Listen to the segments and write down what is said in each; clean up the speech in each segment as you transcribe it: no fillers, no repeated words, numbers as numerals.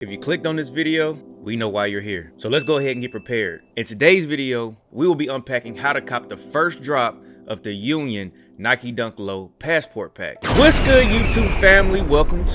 If you clicked on this video, we know why you're here. So let's go ahead and get prepared. In today's video, we will be unpacking how to cop the first drop of the Union Nike Dunk Low Passport Pack. What's good, YouTube family? Welcome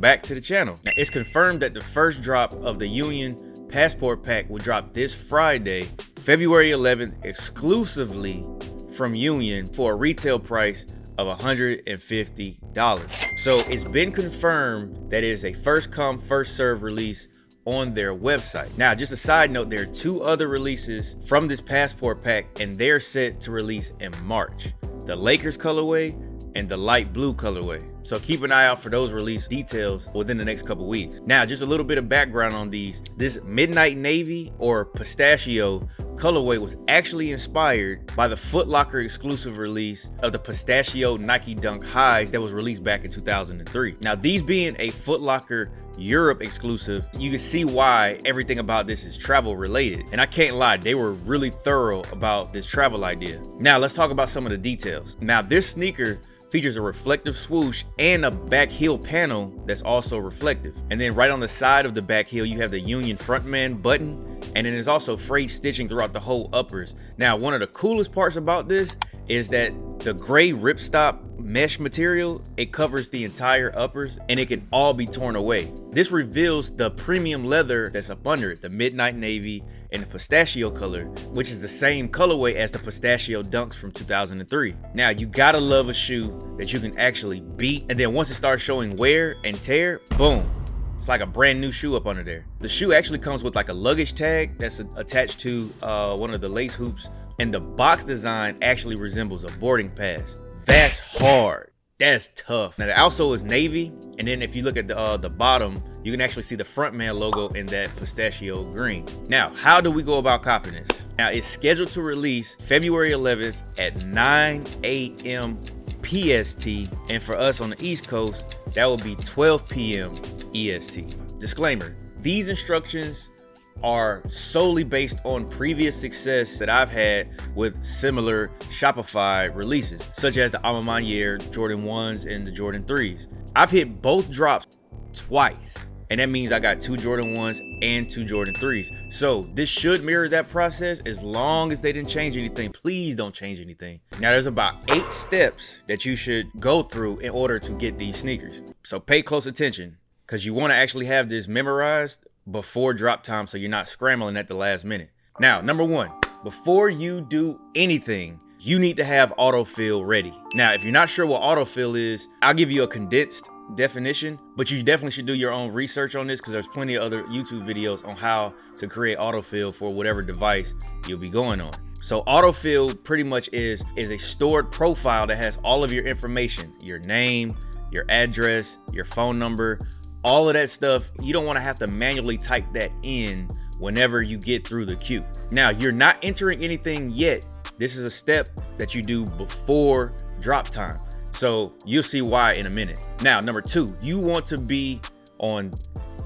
back to the channel. Now, it's confirmed that the first drop of the Union Passport Pack will drop this Friday, February 11th, exclusively from Union for a retail price of $150. So it's been confirmed that it is a first come, first serve release on their website. Now, just a side note, there are two other releases from this passport pack, and they're set to release in March: the Lakers colorway and the light blue colorway. So keep an eye out for those release details within the next couple weeks. Now, just a little bit of background on these. This midnight navy or pistachio colorway was actually inspired by the Foot Locker exclusive release of the Pistachio Nike Dunk Highs that was released back in 2003. Now, these being a Foot Locker Europe exclusive, you can see why everything about this is travel related. And I can't lie, they were really thorough about this travel idea. Now, let's talk about some of the details. Now, this sneaker features a reflective swoosh and a back heel panel that's also reflective. And then right on the side of the back heel, you have the Union frontman button, and then there's also frayed stitching throughout the whole uppers. Now, one of the coolest parts about this is that the gray ripstop mesh material, it covers the entire uppers and it can all be torn away. This reveals the premium leather that's up under it, the midnight navy and the pistachio color, which is the same colorway as the pistachio dunks from 2003. Now, you gotta love a shoe that you can actually beat, and then once it starts showing wear and tear, boom, it's like a brand new shoe up under there. The shoe actually comes with like a luggage tag that's attached to one of the lace hoops, and the box design actually resembles a boarding pass. That's hard. That's tough. Now, the outsole is navy, and then if you look at the bottom, you can actually see the frontman logo in that pistachio green. Now, how do we go about copying this? Now, it's scheduled to release February 11th at 9 a.m. PST, and for us on the East Coast, that will be 12 p.m. EST. Disclaimer: these instructions are solely based on previous success that I've had with similar Shopify releases, such as the Alma Maniere Jordan 1s and the Jordan 3s. I've hit both drops twice, and that means I got 2 Jordan 1s and 2 Jordan 3s. So this should mirror that process as long as they didn't change anything. Please don't change anything. Now, there's about 8 steps that you should go through in order to get these sneakers. So pay close attention, because you want to actually have this memorized before drop time so you're not scrambling at the last minute. Now, number 1, before you do anything, you need to have autofill ready. Now, if you're not sure what autofill is, I'll give you a condensed definition, but you definitely should do your own research on this, because there's plenty of other YouTube videos on how to create autofill for whatever device you'll be going on. So autofill pretty much is a stored profile that has all of your information: your name, your address, your phone number, all of that stuff. You don't want to have to manually type that in whenever you get through the queue. Now, you're not entering anything yet. This is a step that you do before drop time, so you'll see why in a minute. Now, number 2, you want to be on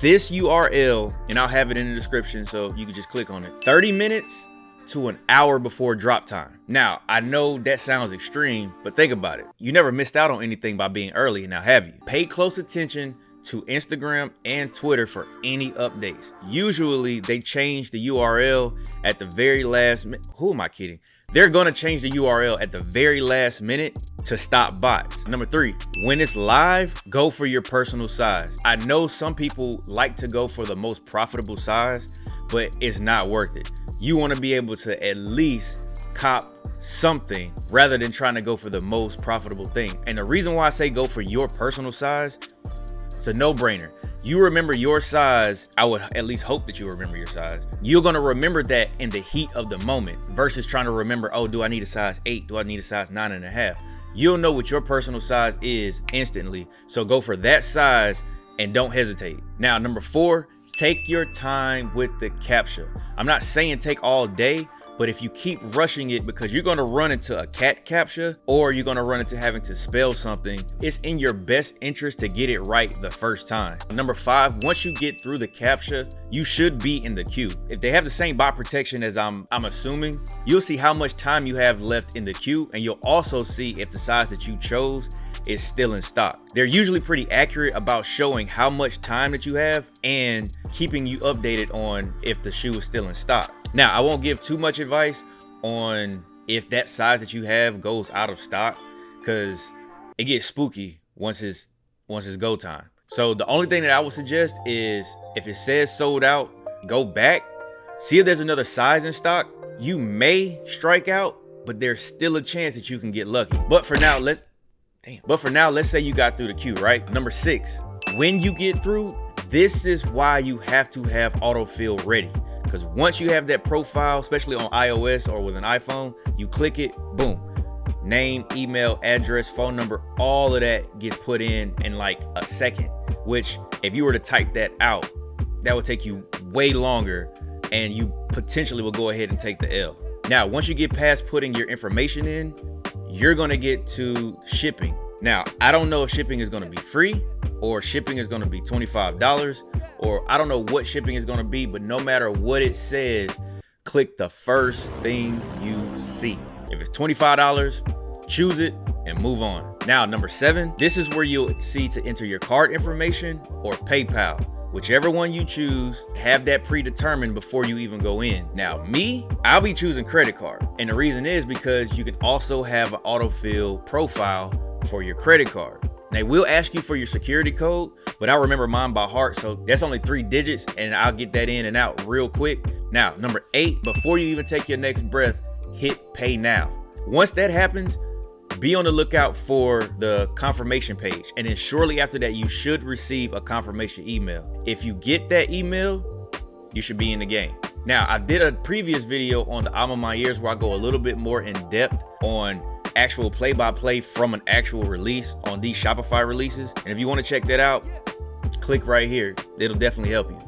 this URL, and I'll have it in the description so you can just click on it, 30 minutes to an hour before drop time. Now, I know that sounds extreme, but think about it. You never missed out on anything by being early, now have you? Pay close attention to Instagram and Twitter for any updates. Usually they change the URL at the very last minute. Who am I kidding? They're gonna change the URL at the very last minute to stop bots. Number 3, when it's live, go for your personal size. I know some people like to go for the most profitable size, but it's not worth it. You wanna be able to at least cop something rather than trying to go for the most profitable thing. And the reason why I say go for your personal size, it's a no-brainer. You remember your size. I would at least hope that you remember your size. You're gonna remember that in the heat of the moment versus trying to remember, oh, do I need a size 8? Do I need a size 9.5? You'll know what your personal size is instantly. So go for that size and don't hesitate. Now, number 4, take your time with the captcha. I'm not saying take all day, but if you keep rushing it because you're gonna run into a cat captcha or you're gonna run into having to spell something, it's in your best interest to get it right the first time. Number 5, once you get through the captcha, you should be in the queue. If they have the same bot protection as I'm assuming, you'll see how much time you have left in the queue, and you'll also see if the size that you chose is still in stock. They're usually pretty accurate about showing how much time that you have and keeping you updated on if the shoe is still in stock. Now, I won't give too much advice on if that size that you have goes out of stock, because it gets spooky once it's go time. So the only thing that I would suggest is if it says sold out, go back, see if there's another size in stock. You may strike out, but there's still a chance that you can get lucky. But for now, let's say you got through the queue, right? Number 6, when you get through, this is why you have to have autofill ready. Because once you have that profile, especially on iOS or with an iPhone, you click it, boom. Name, email, address, phone number, all of that gets put in like a second, which if you were to type that out, that would take you way longer and you potentially will go ahead and take the L. Now, once you get past putting your information in, you're gonna get to shipping. Now, I don't know if shipping is gonna be free or shipping is gonna be $25 or I don't know what shipping is gonna be, but no matter what it says, click the first thing you see. If it's $25, choose it and move on. Now, number 7, this is where you'll see to enter your card information or PayPal. Whichever one you choose, have that predetermined before you even go in. Now, I'll be choosing credit card. And the reason is because you can also have an autofill profile for your credit card. They will ask you for your security code, but I remember mine by heart, so that's only 3 digits and I'll get that in and out real quick. Now, number 8, before you even take your next breath, hit pay now. Once that happens, be on the lookout for the confirmation page. And then shortly after that, you should receive a confirmation email. If you get that email, you should be in the game. Now, I did a previous video on the Alma My Ears where I go a little bit more in depth on actual play-by-play from an actual release on these Shopify releases. And if you want to check that out, click right here. It'll definitely help you.